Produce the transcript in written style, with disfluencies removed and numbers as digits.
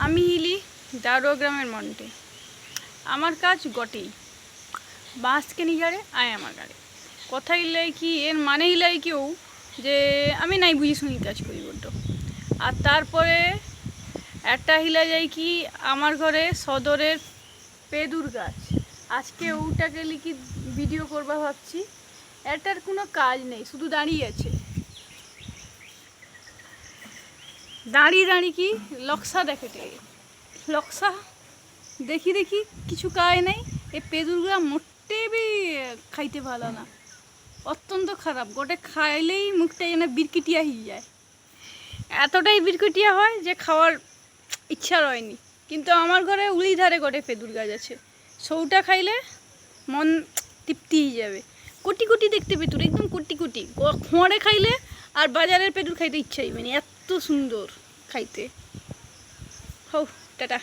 আমি হিলি দারোয়া গ্রামের মন্টে। আমার কাজ গটেই, বাঁশকে নিগারে আয় আমার গাড়ে। কথা ইলাই কি এর মানে ইলাই কেউ যে আমি নাই বুঝি শুনি কাজ করি বড্ড। আর তারপরে একটা হিলা যায় কি আমার ঘরে সদরের পেঁদুর গাছ। আজকে ওটাকে লিখি ভিডিও করবা ভাবছি। এটার কোনো কাজ নেই, শুধু দাঁড়িয়ে আছে। দাঁড়িয়ে দাঁড়িয়ে কি লক্সা দেখে লক্সা দেখি দেখি কিছু কাজ নেই। এই পেঁদুরগুলা মোটে বি খাইতে ভালো না, অত্যন্ত খারাপ। গোটে খাইলেই মুখটা যেন বিরকিটিয়া হয়ে যায়, এতটাই বিরকিটিয়া হয় যে খাওয়ার ইচ্ছা রয়নি। কিন্তু আমার ঘরে উড়ি ধারে গোটে পেঁদুর গাছ আছে, সৌটা খাইলে মন তৃপ্তি হয়ে যাবে। কোটি কোটি দেখতে পেঁদুর, একদম কোটি কোটি। খোঁড়ে খাইলে আর বাজারের পেঁদুর খাইতে ইচ্ছা হইবে না, এত সুন্দর খাইতে। হও টাটা।